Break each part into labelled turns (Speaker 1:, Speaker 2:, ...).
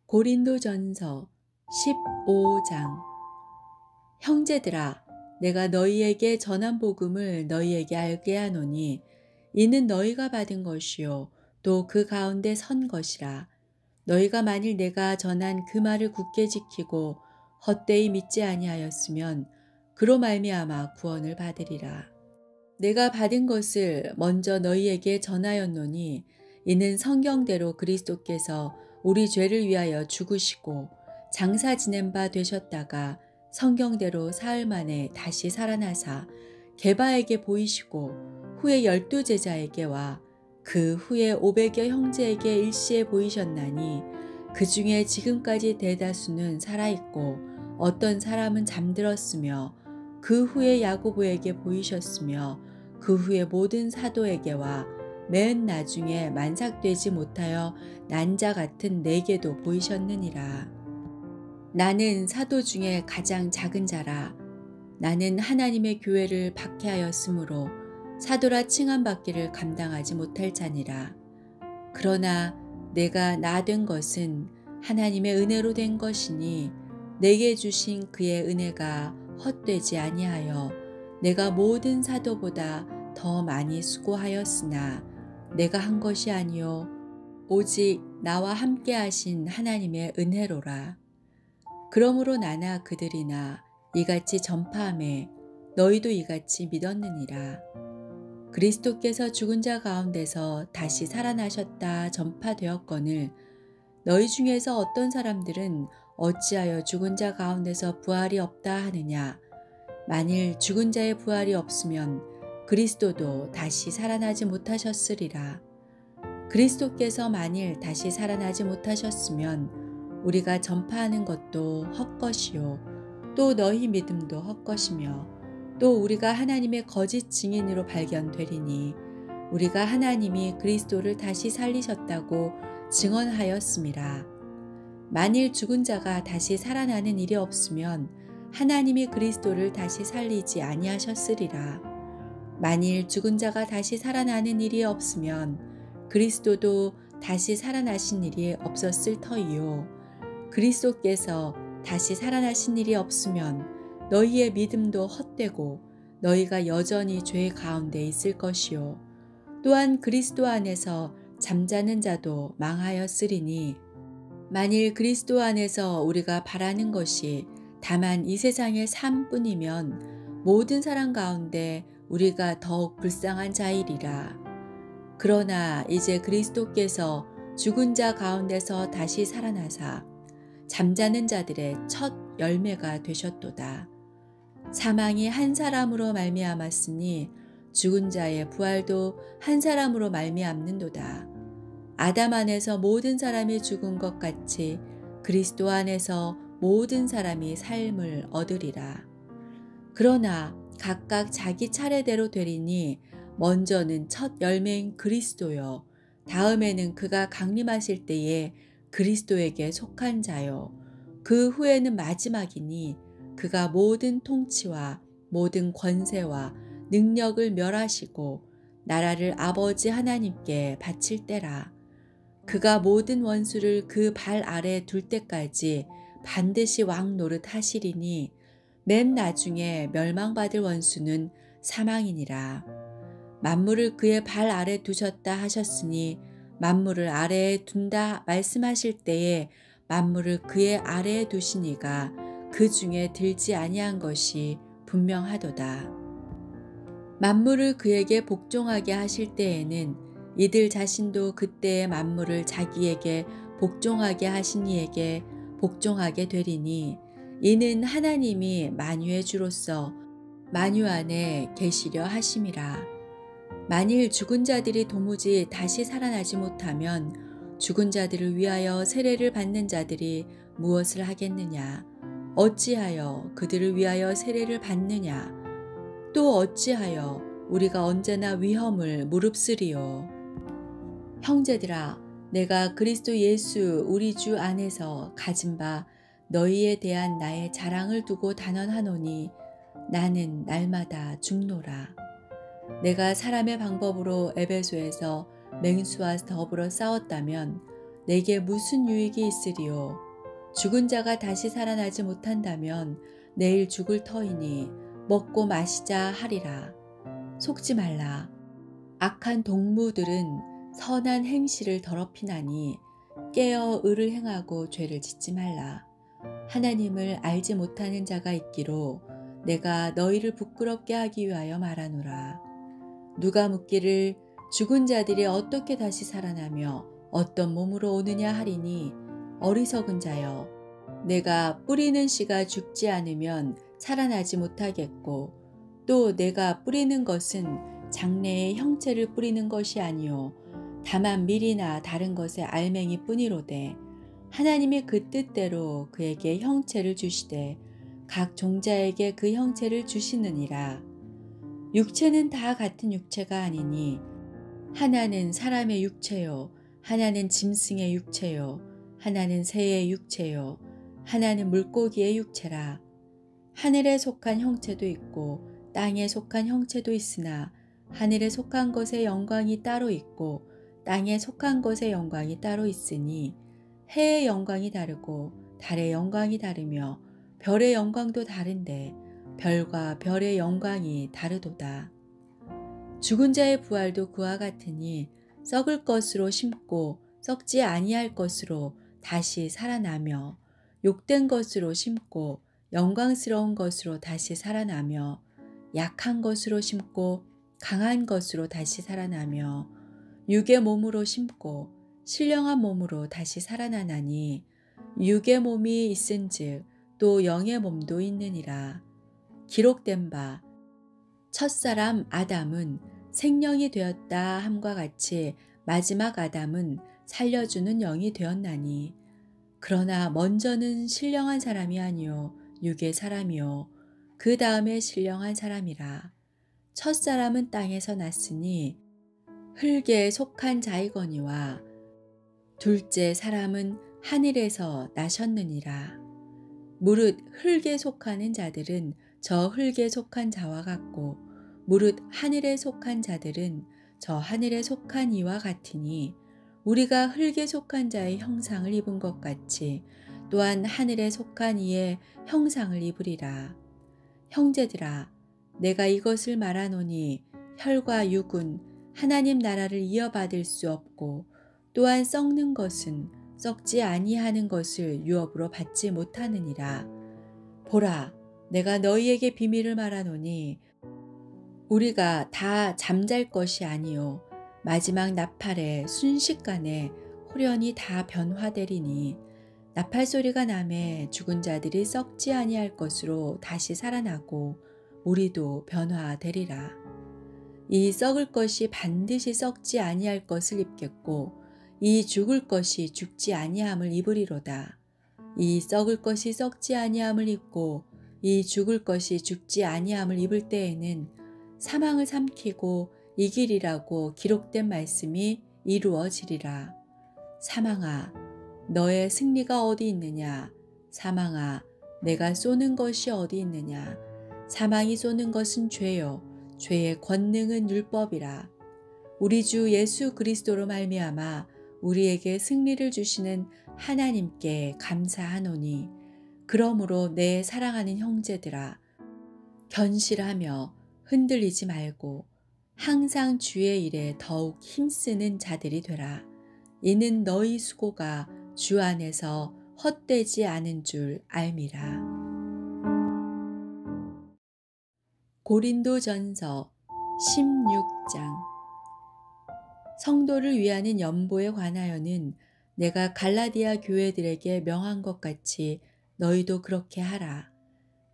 Speaker 1: 고린도전서 15장. 형제들아, 내가 너희에게 전한 복음을 너희에게 알게 하노니 이는 너희가 받은 것이요 또 그 가운데 선 것이라. 너희가 만일 내가 전한 그 말을 굳게 지키고 헛되이 믿지 아니하였으면 그로 말미암아 구원을 받으리라. 내가 받은 것을 먼저 너희에게 전하였노니 이는 성경대로 그리스도께서 우리 죄를 위하여 죽으시고 장사 지낸 바 되셨다가 성경대로 사흘 만에 다시 살아나사 게바에게 보이시고 후에 12 제자에게와 그 후에 500여 형제에게 일시에 보이셨나니 그 중에 지금까지 대다수는 살아있고 어떤 사람은 잠들었으며 그 후에 야고보에게 보이셨으며 그 후에 모든 사도에게와 맨 나중에 만삭되지 못하여 난 자 같은 내게도 보이셨느니라. 나는 사도 중에 가장 작은 자라. 나는 하나님의 교회를 박해하였으므로 사도라 칭함받기를 감당하지 못할 자니라. 그러나 내가 나 된 것은 하나님의 은혜로 된 것이니 내게 주신 그의 은혜가 헛되지 아니하여 내가 모든 사도보다 더 많이 수고하였으나 내가 한 것이 아니요 오직 나와 함께 하신 하나님의 은혜로라. 그러므로 나나 그들이나 이같이 전파하매 너희도 이같이 믿었느니라. 그리스도께서 죽은 자 가운데서 다시 살아나셨다 전파되었거늘 너희 중에서 어떤 사람들은 어찌하여 죽은 자 가운데서 부활이 없다 하느냐. 만일 죽은 자의 부활이 없으면 그리스도도 다시 살아나지 못하셨으리라. 그리스도께서 만일 다시 살아나지 못하셨으면 우리가 전파하는 것도 헛것이요 또 너희 믿음도 헛것이며 또 우리가 하나님의 거짓 증인으로 발견되리니 우리가 하나님이 그리스도를 다시 살리셨다고 증언하였음이라. 만일 죽은 자가 다시 살아나는 일이 없으면 하나님이 그리스도를 다시 살리지 아니하셨으리라. 만일 죽은 자가 다시 살아나는 일이 없으면 그리스도도 다시 살아나신 일이 없었을 터이요. 그리스도께서 다시 살아나신 일이 없으면 너희의 믿음도 헛되고 너희가 여전히 죄 가운데 있을 것이요. 또한 그리스도 안에서 잠자는 자도 망하였으리니 만일 그리스도 안에서 우리가 바라는 것이 다만 이 세상의 삶뿐이면 모든 사람 가운데 우리가 더욱 불쌍한 자이리라. 그러나 이제 그리스도께서 죽은 자 가운데서 다시 살아나사 잠자는 자들의 첫 열매가 되셨도다. 사망이 한 사람으로 말미암았으니 죽은 자의 부활도 한 사람으로 말미암는도다. 아담 안에서 모든 사람이 죽은 것 같이 그리스도 안에서 모든 사람이 삶을 얻으리라. 그러나 각각 자기 차례대로 되리니 먼저는 첫 열매인 그리스도요 다음에는 그가 강림하실 때에 그리스도에게 속한 자요 그 후에는 마지막이니 그가 모든 통치와 모든 권세와 능력을 멸하시고 나라를 아버지 하나님께 바칠 때라. 그가 모든 원수를 그 발 아래 둘 때까지 반드시 왕 노릇 하시리니 맨 나중에 멸망받을 원수는 사망이니라. 만물을 그의 발 아래 두셨다 하셨으니 만물을 아래에 둔다 말씀하실 때에 만물을 그의 아래에 두시니가 그 중에 들지 아니한 것이 분명하도다. 만물을 그에게 복종하게 하실 때에는 이들 자신도 그때의 만물을 자기에게 복종하게 하신 이에게 복종하게 되리니 이는 하나님이 만유의 주로서 만유 안에 계시려 하심이라. 만일 죽은 자들이 도무지 다시 살아나지 못하면 죽은 자들을 위하여 세례를 받는 자들이 무엇을 하겠느냐? 어찌하여 그들을 위하여 세례를 받느냐? 또 어찌하여 우리가 언제나 위험을 무릅쓰리요? 형제들아, 내가 그리스도 예수 우리 주 안에서 가진 바 너희에 대한 나의 자랑을 두고 단언하노니 나는 날마다 죽노라. 내가 사람의 방법으로 에베소에서 맹수와 더불어 싸웠다면 내게 무슨 유익이 있으리요? 죽은 자가 다시 살아나지 못한다면 내일 죽을 터이니 먹고 마시자 하리라. 속지 말라. 악한 동무들은 선한 행실을 더럽히나니 깨어 의를 행하고 죄를 짓지 말라. 하나님을 알지 못하는 자가 있기로 내가 너희를 부끄럽게 하기 위하여 말하노라. 누가 묻기를 죽은 자들이 어떻게 다시 살아나며 어떤 몸으로 오느냐 하리니 어리석은 자여, 내가 뿌리는 씨가 죽지 않으면 살아나지 못하겠고 또 내가 뿌리는 것은 장래의 형체를 뿌리는 것이 아니요 다만 밀이나 다른 것의 알맹이 뿐이로되 하나님이 그 뜻대로 그에게 형체를 주시되 각 종자에게 그 형체를 주시느니라. 육체는 다 같은 육체가 아니니 하나는 사람의 육체요, 하나는 짐승의 육체요, 하나는 새의 육체요, 하나는 물고기의 육체라. 하늘에 속한 형체도 있고 땅에 속한 형체도 있으나 하늘에 속한 것의 영광이 따로 있고 땅에 속한 것의 영광이 따로 있으니 해의 영광이 다르고 달의 영광이 다르며 별의 영광도 다른데 별과 별의 영광이 다르도다. 죽은 자의 부활도 그와 같으니 썩을 것으로 심고 썩지 아니할 것으로 다시 살아나며 욕된 것으로 심고 영광스러운 것으로 다시 살아나며 약한 것으로 심고 강한 것으로 다시 살아나며 육의 몸으로 심고 신령한 몸으로 다시 살아나나니 육의 몸이 있은즉 또 영의 몸도 있느니라. 기록된 바 첫사람 아담은 생령이 되었다 함과 같이 마지막 아담은 살려주는 영이 되었나니 그러나 먼저는 신령한 사람이 아니요 육의 사람이요 그 다음에 신령한 사람이라. 첫사람은 땅에서 났으니 흙에 속한 자이거니와 둘째 사람은 하늘에서 나셨느니라. 무릇 흙에 속하는 자들은 저 흙에 속한 자와 같고 무릇 하늘에 속한 자들은 저 하늘에 속한 이와 같으니 우리가 흙에 속한 자의 형상을 입은 것 같이 또한 하늘에 속한 이의 형상을 입으리라. 형제들아, 내가 이것을 말하노니 혈과 육은 하나님 나라를 이어받을 수 없고 또한 썩는 것은 썩지 아니하는 것을 유업으로 받지 못하느니라. 보라, 내가 너희에게 비밀을 말하노니 우리가 다 잠잘 것이 아니요 마지막 나팔에 순식간에 홀연히 다 변화되리니 나팔 소리가 나매 죽은 자들이 썩지 아니할 것으로 다시 살아나고 우리도 변화되리라. 이 썩을 것이 반드시 썩지 아니할 것을 입겠고 이 죽을 것이 죽지 아니함을 입으리로다. 이 썩을 것이 썩지 아니함을 입고 이 죽을 것이 죽지 아니함을 입을 때에는 사망을 삼키고 이기리라고 기록된 말씀이 이루어지리라. 사망아, 너의 승리가 어디 있느냐? 사망아, 내가 쏘는 것이 어디 있느냐? 사망이 쏘는 것은 죄요, 죄의 권능은 율법이라. 우리 주 예수 그리스도로 말미암아 우리에게 승리를 주시는 하나님께 감사하노니 그러므로 내 사랑하는 형제들아, 견실하며 흔들리지 말고 항상 주의 일에 더욱 힘쓰는 자들이 되라. 이는 너희 수고가 주 안에서 헛되지 않은 줄 알미라. 고린도전서 16장. 성도를 위하는 연보에 관하여는 내가 갈라디아 교회들에게 명한 것 같이 너희도 그렇게 하라.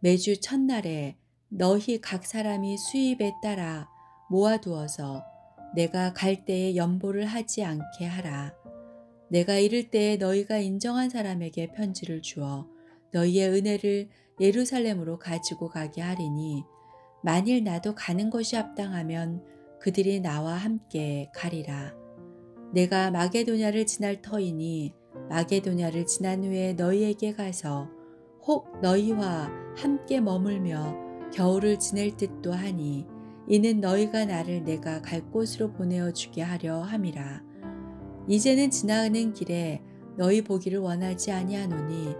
Speaker 1: 매주 첫날에 너희 각 사람이 수입에 따라 모아두어서 내가 갈 때에 연보를 하지 않게 하라. 내가 이를 때에 너희가 인정한 사람에게 편지를 주어 너희의 은혜를 예루살렘으로 가지고 가게 하리니 만일 나도 가는 것이 합당하면 그들이 나와 함께 가리라. 내가 마게도냐를 지날 터이니 마게도냐를 지난 후에 너희에게 가서 혹 너희와 함께 머물며 겨울을 지낼 듯도 하니 이는 너희가 나를 내가 갈 곳으로 보내어 주게 하려 함이라. 이제는 지나가는 길에 너희 보기를 원하지 아니하노니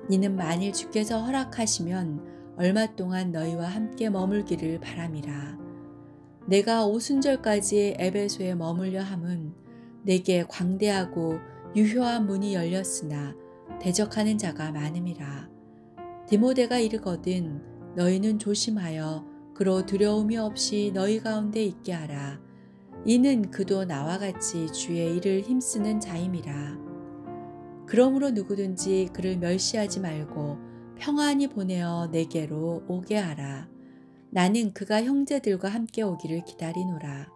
Speaker 1: 이는 만일 주께서 허락하시면 얼마 동안 너희와 함께 머물기를 바람이라. 내가 오순절까지 에베소에 머물려 함은 내게 광대하고 유효한 문이 열렸으나 대적하는 자가 많음이라. 디모데가 이르거든 너희는 조심하여 그로 두려움이 없이 너희 가운데 있게 하라. 이는 그도 나와 같이 주의 일을 힘쓰는 자임이라. 그러므로 누구든지 그를 멸시하지 말고 평안히 보내어 내게로 오게 하라. 나는 그가 형제들과 함께 오기를 기다리노라.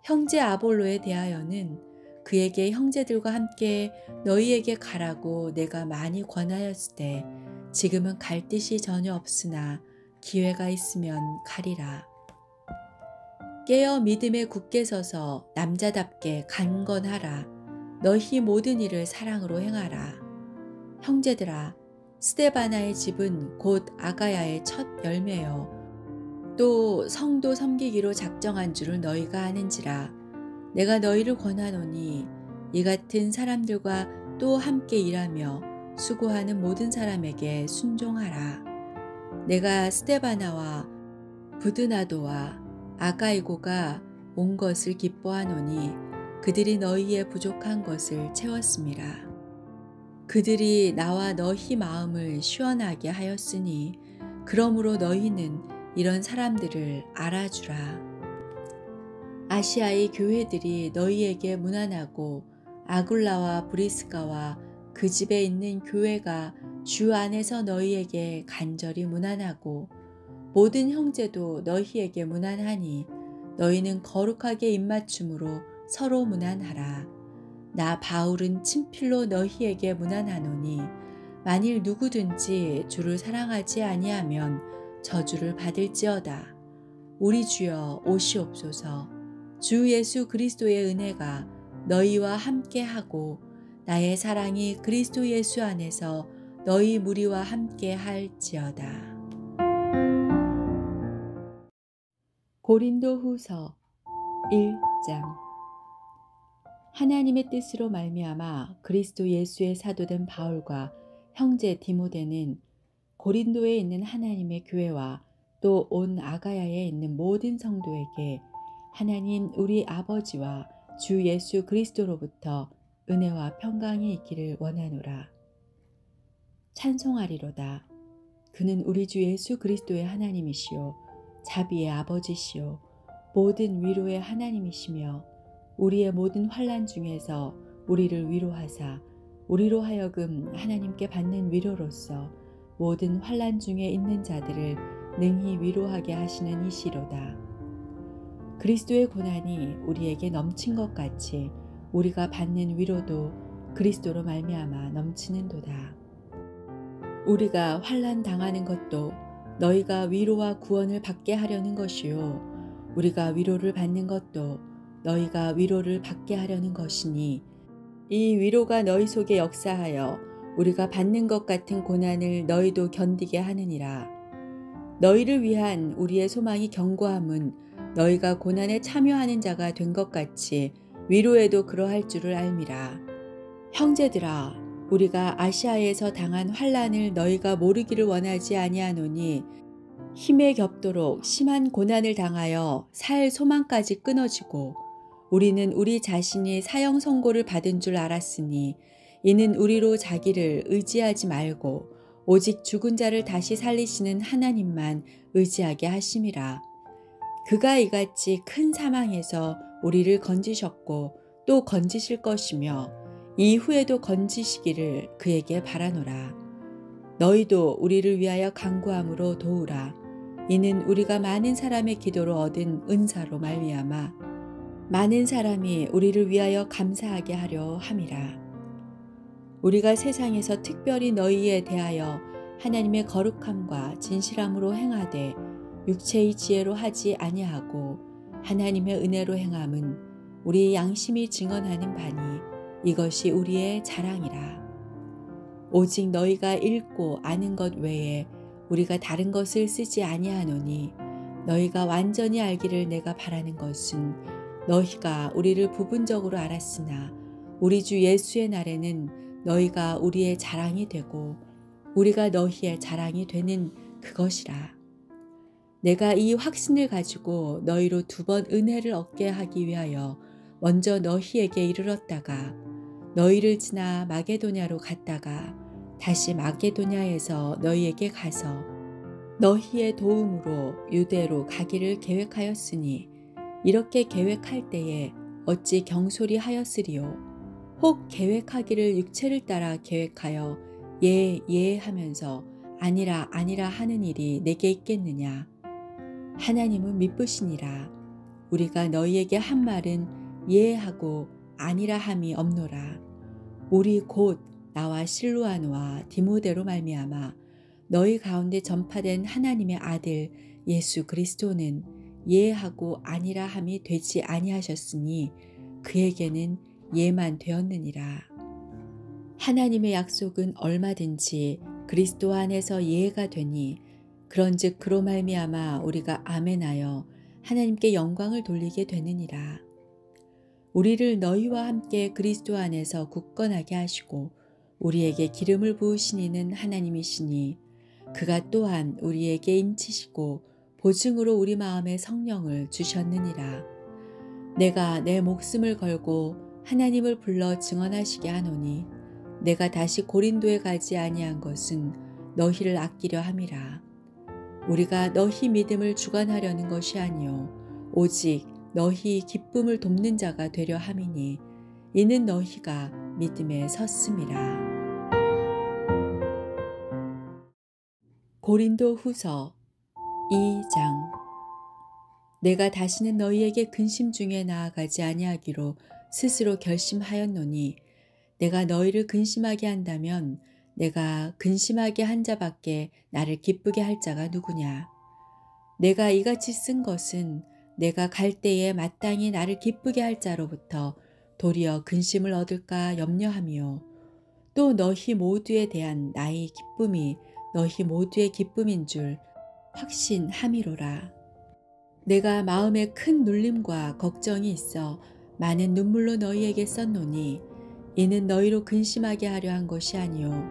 Speaker 1: 형제 아볼로에 대하여는 그에게 형제들과 함께 너희에게 가라고 내가 많이 권하였으되 지금은 갈 뜻이 전혀 없으나 기회가 있으면 가리라. 깨어 믿음에 굳게 서서 남자답게 강건하라. 너희 모든 일을 사랑으로 행하라. 형제들아, 스데바나의 집은 곧 아가야의 첫 열매요. 또 성도 섬기기로 작정한 줄을 너희가 아는지라. 내가 너희를 권하노니 이 같은 사람들과 또 함께 일하며 수고하는 모든 사람에게 순종하라. 내가 스데바나와 부드나도와 아가이고가 온 것을 기뻐하노니 그들이 너희의 부족한 것을 채웠음이라. 그들이 나와 너희 마음을 시원하게 하였으니 그러므로 너희는 이런 사람들을 알아주라. 아시아의 교회들이 너희에게 문안하고 아굴라와 브리스가와 그 집에 있는 교회가 주 안에서 너희에게 간절히 문안하고 모든 형제도 너희에게 문안하니 너희는 거룩하게 입맞춤으로 서로 문안하라. 나 바울은 친필로 너희에게 문안하노니 만일 누구든지 주를 사랑하지 아니하면 저주를 받을지어다. 우리 주여 오시옵소서. 주 예수 그리스도의 은혜가 너희와 함께하고 나의 사랑이 그리스도 예수 안에서 너희 무리와 함께 할지어다. 고린도 후서 1장. 하나님의 뜻으로 말미암아 그리스도 예수의 사도된 바울과 형제 디모데는 고린도에 있는 하나님의 교회와 또 온 아가야에 있는 모든 성도에게 하나님 우리 아버지와 주 예수 그리스도로부터 은혜와 평강이 있기를 원하노라. 찬송하리로다. 그는 우리 주 예수 그리스도의 하나님이시요 자비의 아버지시요 모든 위로의 하나님이시며 우리의 모든 환난 중에서 우리를 위로하사 우리로 하여금 하나님께 받는 위로로서 모든 환난 중에 있는 자들을 능히 위로하게 하시는 이시로다. 그리스도의 고난이 우리에게 넘친 것 같이 우리가 받는 위로도 그리스도로 말미암아 넘치는도다. 우리가 환난 당하는 것도 너희가 위로와 구원을 받게 하려는 것이요 우리가 위로를 받는 것도 너희가 위로를 받게 하려는 것이니 이 위로가 너희 속에 역사하여 우리가 받는 것 같은 고난을 너희도 견디게 하느니라. 너희를 위한 우리의 소망이 견고함은 너희가 고난에 참여하는 자가 된 것 같이 위로에도 그러할 줄을 알미라. 형제들아, 우리가 아시아에서 당한 환난을 너희가 모르기를 원하지 아니하노니 힘에 겹도록 심한 고난을 당하여 살 소망까지 끊어지고 우리는 우리 자신이 사형 선고를 받은 줄 알았으니 이는 우리로 자기를 의지하지 말고 오직 죽은 자를 다시 살리시는 하나님만 의지하게 하심이라. 그가 이같이 큰 사망에서 우리를 건지셨고 또 건지실 것이며 이후에도 건지시기를 그에게 바라노라. 너희도 우리를 위하여 간구함으로 도우라. 이는 우리가 많은 사람의 기도로 얻은 은사로 말미암아 많은 사람이 우리를 위하여 감사하게 하려 함이라. 우리가 세상에서 특별히 너희에 대하여 하나님의 거룩함과 진실함으로 행하되 육체의 지혜로 하지 아니하고 하나님의 은혜로 행함은 우리의 양심이 증언하는 바니 이것이 우리의 자랑이라. 오직 너희가 읽고 아는 것 외에 우리가 다른 것을 쓰지 아니하노니 너희가 완전히 알기를 내가 바라는 것은 너희가 우리를 부분적으로 알았으나 우리 주 예수의 날에는 너희가 우리의 자랑이 되고 우리가 너희의 자랑이 되는 그것이라. 내가 이 확신을 가지고 너희로 2번 은혜를 얻게 하기 위하여 먼저 너희에게 이르렀다가 너희를 지나 마게도냐로 갔다가 다시 마게도냐에서 너희에게 가서 너희의 도움으로 유대로 가기를 계획하였으니 이렇게 계획할 때에 어찌 경솔히 하였으리요. 혹 계획하기를 육체를 따라 계획하여 예 하면서 아니라 하는 일이 내게 있겠느냐. 하나님은 미쁘시니라. 우리가 너희에게 한 말은 예 하고 아니라 함이 없노라. 우리 곧 나와 실루아노와 디모데로 말미암아 너희 가운데 전파된 하나님의 아들 예수 그리스도는 예 하고 아니라 함이 되지 아니하셨으니 그에게는 예만 되었느니라. 하나님의 약속은 얼마든지 그리스도 안에서 예가 되니 그런즉 그로 말미암아 우리가 아멘하여 하나님께 영광을 돌리게 되느니라. 우리를 너희와 함께 그리스도 안에서 굳건하게 하시고 우리에게 기름을 부으신 이는 하나님이시니 그가 또한 우리에게 인치시고 보증으로 우리 마음에 성령을 주셨느니라. 내가 내 목숨을 걸고 하나님을 불러 증언하시게 하노니 내가 다시 고린도에 가지 아니한 것은 너희를 아끼려 함이라. 우리가 너희 믿음을 주관하려는 것이 아니요 오직 너희 기쁨을 돕는 자가 되려 함이니 이는 너희가 믿음에 섰음이라. 고린도 후서 2장. 내가 다시는 너희에게 근심 중에 나아가지 아니하기로 스스로 결심하였노니 내가 너희를 근심하게 한다면 내가 근심하게 한 자밖에 나를 기쁘게 할 자가 누구냐. 내가 이같이 쓴 것은 내가 갈 때에 마땅히 나를 기쁘게 할 자로부터 도리어 근심을 얻을까 염려하며 또 너희 모두에 대한 나의 기쁨이 너희 모두의 기쁨인 줄 확신함이로라. 내가 마음에 큰 눌림과 걱정이 있어 많은 눈물로 너희에게 썼노니 이는 너희로 근심하게 하려 한 것이 아니요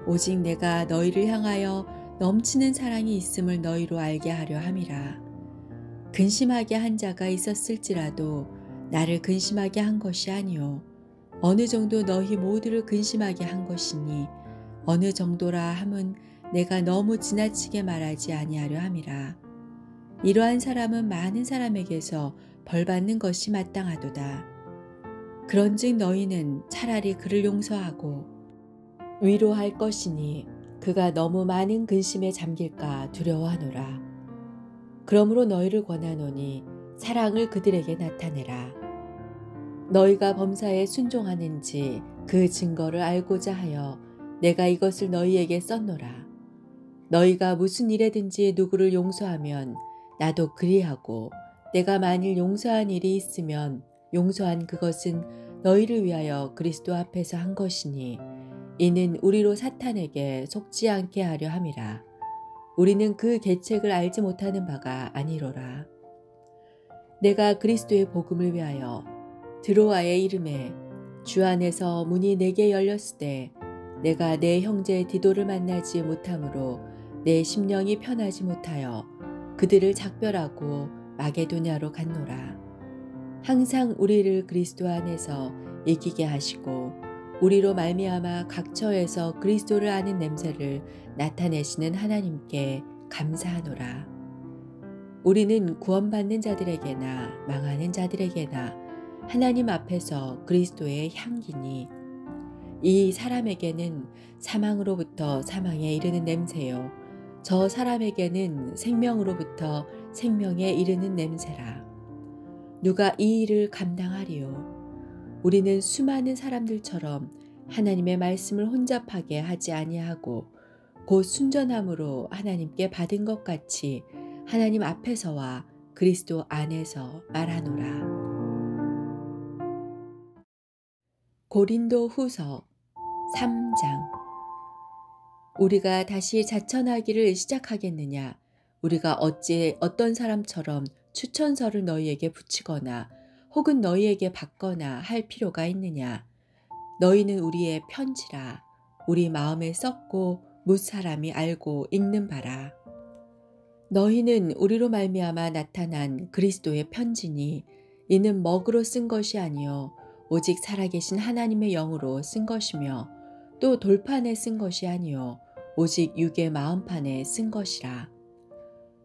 Speaker 1: 오직 내가 너희를 향하여 넘치는 사랑이 있음을 너희로 알게 하려 함이라. 근심하게 한 자가 있었을지라도 나를 근심하게 한 것이 아니요 어느 정도 너희 모두를 근심하게 한 것이니 어느 정도라 함은 내가 너무 지나치게 말하지 아니하려 함이라. 이러한 사람은 많은 사람에게서 벌받는 것이 마땅하도다. 그런즉 너희는 차라리 그를 용서하고 위로할 것이니 그가 너무 많은 근심에 잠길까 두려워하노라. 그러므로 너희를 권하노니 사랑을 그들에게 나타내라. 너희가 범사에 순종하는지 그 증거를 알고자 하여 내가 이것을 너희에게 썼노라. 너희가 무슨 일에든지 누구를 용서하면 나도 그리하고 내가 만일 용서한 일이 있으면 용서한 그것은 너희를 위하여 그리스도 앞에서 한 것이니 이는 우리로 사탄에게 속지 않게 하려 함이라. 우리는 그 계책을 알지 못하는 바가 아니로라. 내가 그리스도의 복음을 위하여 드로아의 이름에 주 안에서 문이 내게 열렸을 때 내가 내 형제 디도를 만나지 못하므로 내 심령이 편하지 못하여 그들을 작별하고 마게도냐로 갔노라. 항상 우리를 그리스도 안에서 이기게 하시고 우리로 말미암아 각처에서 그리스도를 아는 냄새를 나타내시는 하나님께 감사하노라. 우리는 구원받는 자들에게나 망하는 자들에게나 하나님 앞에서 그리스도의 향기니 이 사람에게는 사망으로부터 사망에 이르는 냄새요 저 사람에게는 생명으로부터 생명에 이르는 냄새라. 누가 이 일을 감당하리요? 우리는 수많은 사람들처럼 하나님의 말씀을 혼잡하게 하지 아니하고 곧 순전함으로 하나님께 받은 것 같이 하나님 앞에서와 그리스도 안에서 말하노라. 고린도 후서 3장. 우리가 다시 자천하기를 시작하겠느냐? 우리가 어찌 어떤 사람처럼 추천서를 너희에게 붙이거나 혹은 너희에게 받거나 할 필요가 있느냐? 너희는 우리의 편지라. 우리 마음에 썼고 뭇 사람이 알고 읽는 바라. 너희는 우리로 말미암아 나타난 그리스도의 편지니 이는 먹으로 쓴 것이 아니요 오직 살아계신 하나님의 영으로 쓴 것이며 또 돌판에 쓴 것이 아니요 오직 육의 마음판에 쓴 것이라.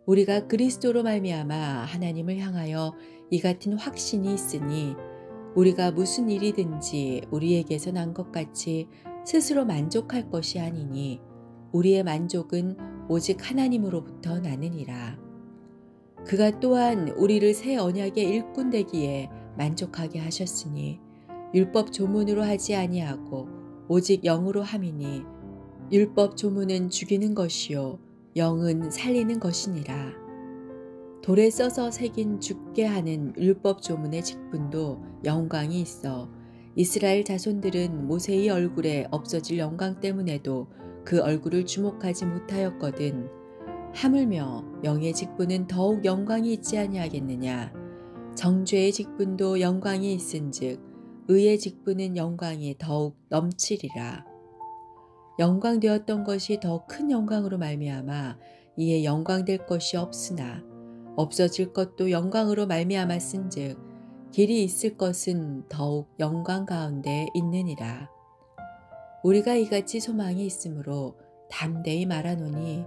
Speaker 1: 우리가 그리스도로 말미암아 하나님을 향하여 이 같은 확신이 있으니 우리가 무슨 일이든지 우리에게서 난 것 같이 스스로 만족할 것이 아니니 우리의 만족은 오직 하나님으로부터 나느니라. 그가 또한 우리를 새 언약의 일꾼 되기에 만족하게 하셨으니 율법 조문으로 하지 아니하고 오직 영으로 함이니 율법 조문은 죽이는 것이요 영은 살리는 것이니라. 돌에 써서 새긴 죽게 하는 율법 조문의 직분도 영광이 있어 이스라엘 자손들은 모세의 얼굴에 없어질 영광 때문에도 그 얼굴을 주목하지 못하였거든. 하물며 영의 직분은 더욱 영광이 있지 아니하겠느냐. 정죄의 직분도 영광이 있은즉 의의 직분은 영광이 더욱 넘치리라. 영광되었던 것이 더 큰 영광으로 말미암아 이에 영광될 것이 없으나 없어질 것도 영광으로 말미암았은즉 길이 있을 것은 더욱 영광 가운데 있느니라. 우리가 이같이 소망이 있으므로 담대히 말하노니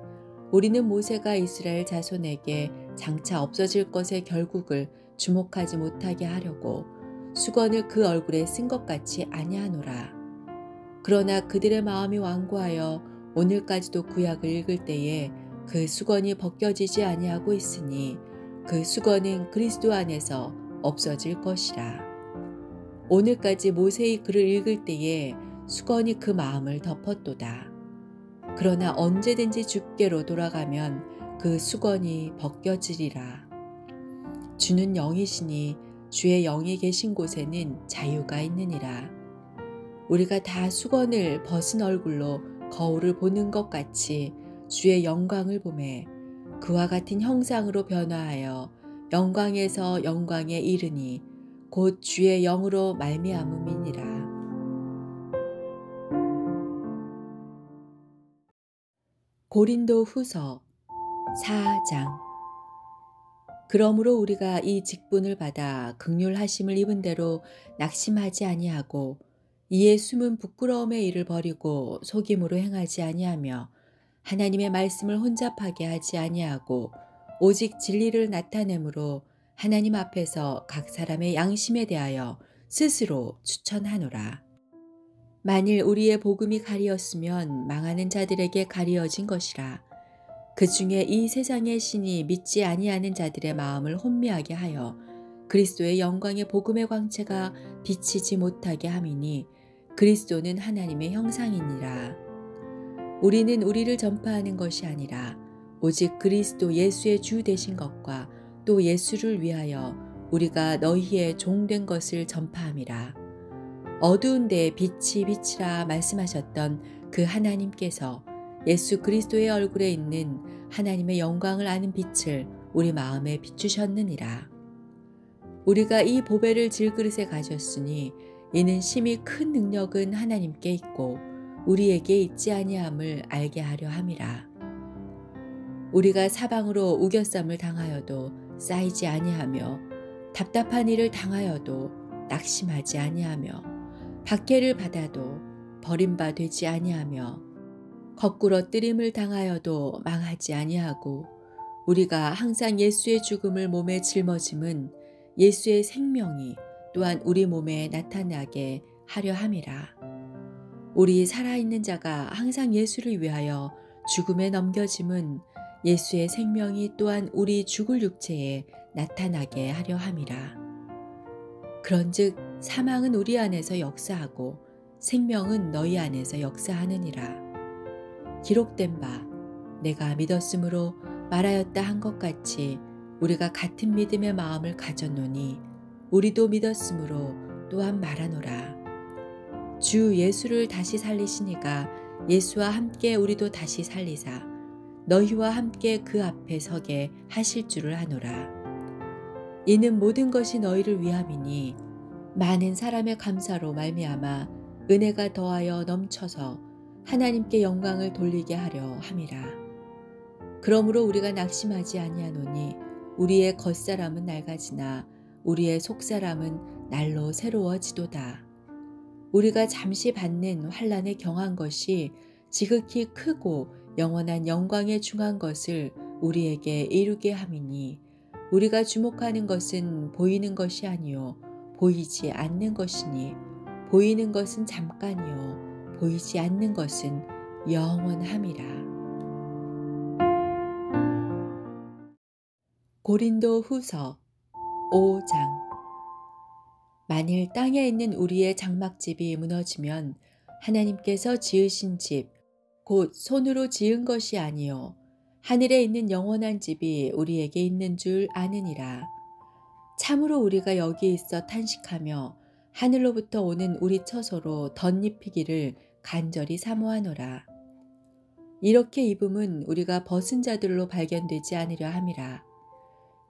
Speaker 1: 우리는 모세가 이스라엘 자손에게 장차 없어질 것의 결국을 주목하지 못하게 하려고 수건을 그 얼굴에 쓴 것 같이 아니하노라. 그러나 그들의 마음이 완고하여 오늘까지도 구약을 읽을 때에 그 수건이 벗겨지지 아니하고 있으니 그 수건은 그리스도 안에서 없어질 것이라. 오늘까지 모세의 글을 읽을 때에 수건이 그 마음을 덮었도다. 그러나 언제든지 주께로 돌아가면 그 수건이 벗겨지리라. 주는 영이시니 주의 영이 계신 곳에는 자유가 있느니라. 우리가 다 수건을 벗은 얼굴로 거울을 보는 것 같이 주의 영광을 보매 그와 같은 형상으로 변화하여 영광에서 영광에 이르니 곧 주의 영으로 말미암음이니라. 고린도 후서 4장. 그러므로 우리가 이 직분을 받아 긍휼하심을 입은 대로 낙심하지 아니하고 이에 숨은 부끄러움의 일을 버리고 속임으로 행하지 아니하며 하나님의 말씀을 혼잡하게 하지 아니하고 오직 진리를 나타내므로 하나님 앞에서 각 사람의 양심에 대하여 스스로 추천하노라. 만일 우리의 복음이 가리었으면 망하는 자들에게 가리어진 것이라. 그 중에 이 세상의 신이 믿지 아니하는 자들의 마음을 혼미하게 하여 그리스도의 영광의 복음의 광채가 비치지 못하게 함이니 그리스도는 하나님의 형상이니라. 우리는 우리를 전파하는 것이 아니라 오직 그리스도 예수의 주 되신 것과 또 예수를 위하여 우리가 너희의 종된 것을 전파함이라. 어두운 데에 빛이 비치라 말씀하셨던 그 하나님께서 예수 그리스도의 얼굴에 있는 하나님의 영광을 아는 빛을 우리 마음에 비추셨느니라. 우리가 이 보배를 질그릇에 가졌으니 이는 심히 큰 능력은 하나님께 있고 우리에게 있지 아니함을 알게 하려 함이라. 우리가 사방으로 우겨쌈을 당하여도 쌓이지 아니하며 답답한 일을 당하여도 낙심하지 아니하며 박해를 받아도 버림바 되지 아니하며 거꾸로 뜨림을 당하여도 망하지 아니하고 우리가 항상 예수의 죽음을 몸에 짊어짐은 예수의 생명이 또한 우리 몸에 나타나게 하려 함이라. 우리 살아있는 자가 항상 예수를 위하여 죽음에 넘겨짐은 예수의 생명이 또한 우리 죽을 육체에 나타나게 하려 함이라. 그런즉 사망은 우리 안에서 역사하고 생명은 너희 안에서 역사하느니라. 기록된 바 내가 믿었으므로 말하였다 한 것 같이 우리가 같은 믿음의 마음을 가졌노니 우리도 믿었으므로 또한 말하노라. 주 예수를 다시 살리시니가 예수와 함께 우리도 다시 살리사 너희와 함께 그 앞에 서게 하실 줄을 아노라. 이는 모든 것이 너희를 위함이니 많은 사람의 감사로 말미암아 은혜가 더하여 넘쳐서 하나님께 영광을 돌리게 하려 함이라. 그러므로 우리가 낙심하지 아니하노니 우리의 겉사람은 낡아지나 우리의 속사람은 날로 새로워지도다. 우리가 잠시 받는 환난에 경한 것이 지극히 크고 영원한 영광에 중한 것을 우리에게 이루게 함이니 우리가 주목하는 것은 보이는 것이 아니요 보이지 않는 것이니 보이는 것은 잠깐이요 보이지 않는 것은 영원함이라. 고린도 후서 5장. 만일 땅에 있는 우리의 장막집이 무너지면 하나님께서 지으신 집, 곧 손으로 지은 것이 아니요 하늘에 있는 영원한 집이 우리에게 있는 줄 아느니라. 참으로 우리가 여기 있어 탄식하며 하늘로부터 오는 우리 처소로 덧입히기를 간절히 사모하노라. 이렇게 입음은 우리가 벗은 자들로 발견되지 않으려 함이라.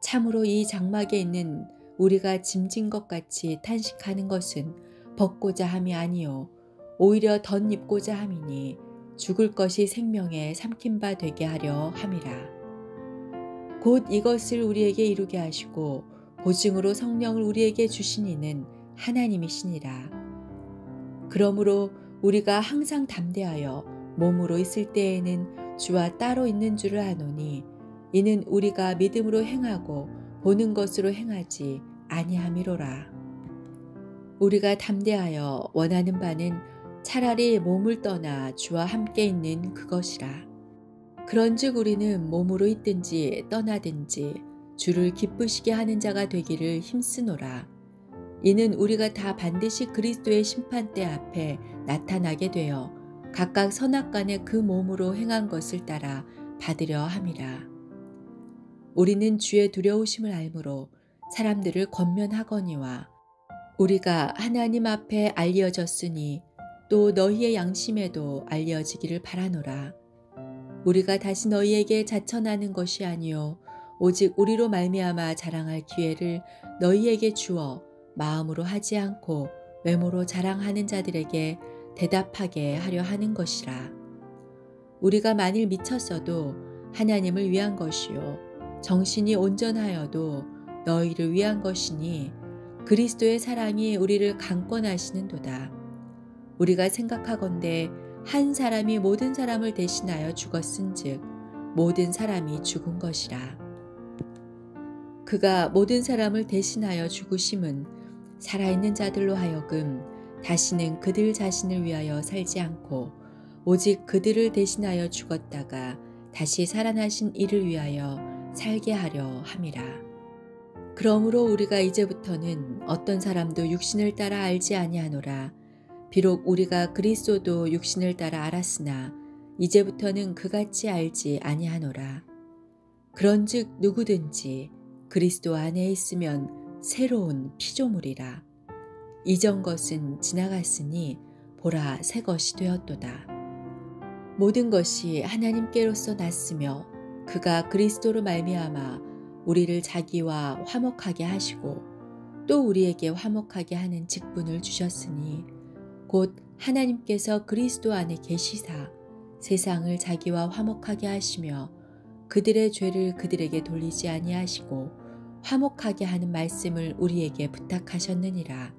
Speaker 1: 참으로 이 장막에 있는 우리가 짐진 것 같이 탄식하는 것은 벗고자 함이 아니요 오히려 덧입고자 함이니 죽을 것이 생명에 삼킨 바 되게 하려 함이라. 곧 이것을 우리에게 이루게 하시고 보증으로 성령을 우리에게 주신 이는 하나님이시니라. 그러므로 우리가 항상 담대하여 몸으로 있을 때에는 주와 따로 있는 줄을 아노니 이는 우리가 믿음으로 행하고 보는 것으로 행하지 아니함이로라. 우리가 담대하여 원하는 바는 차라리 몸을 떠나 주와 함께 있는 그것이라. 그런즉 우리는 몸으로 있든지 떠나든지 주를 기쁘시게 하는 자가 되기를 힘쓰노라. 이는 우리가 다 반드시 그리스도의 심판대 앞에 나타나게 되어 각각 선악간에 그 몸으로 행한 것을 따라 받으려 함이라. 우리는 주의 두려우심을 알므로 사람들을 권면하거니와 우리가 하나님 앞에 알려졌으니 또 너희의 양심에도 알려지기를 바라노라. 우리가 다시 너희에게 자천하는 것이 아니요 오직 우리로 말미암아 자랑할 기회를 너희에게 주어 마음으로 하지 않고 외모로 자랑하는 자들에게 대답하게 하려 하는 것이라. 우리가 만일 미쳤어도 하나님을 위한 것이요 정신이 온전하여도 너희를 위한 것이니 그리스도의 사랑이 우리를 강권하시는도다. 우리가 생각하건대 한 사람이 모든 사람을 대신하여 죽었은즉 모든 사람이 죽은 것이라. 그가 모든 사람을 대신하여 죽으심은 살아있는 자들로 하여금 다시는 그들 자신을 위하여 살지 않고 오직 그들을 대신하여 죽었다가 다시 살아나신 이를 위하여 살게 하려 함이라. 그러므로 우리가 이제부터는 어떤 사람도 육신을 따라 알지 아니하노라. 비록 우리가 그리스도도 육신을 따라 알았으나 이제부터는 그같이 알지 아니하노라. 그런즉 누구든지 그리스도 안에 있으면 새로운 피조물이라. 이전 것은 지나갔으니 보라 새 것이 되었도다. 모든 것이 하나님께로서 났으며 그가 그리스도로 말미암아 우리를 자기와 화목하게 하시고 또 우리에게 화목하게 하는 직분을 주셨으니 곧 하나님께서 그리스도 안에 계시사 세상을 자기와 화목하게 하시며 그들의 죄를 그들에게 돌리지 아니하시고 화목하게 하는 말씀을 우리에게 부탁하셨느니라.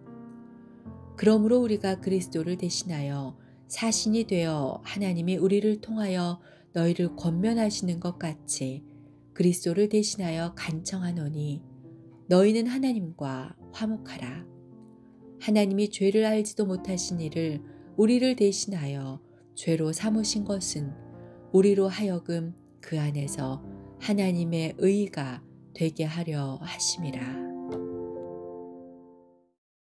Speaker 1: 그러므로 우리가 그리스도를 대신하여 사신이 되어 하나님이 우리를 통하여 너희를 권면하시는 것 같이 그리스도를 대신하여 간청하노니 너희는 하나님과 화목하라. 하나님이 죄를 알지도 못하신 이를 우리를 대신하여 죄로 삼으신 것은 우리로 하여금 그 안에서 하나님의 의가 되게 하려 하심이라.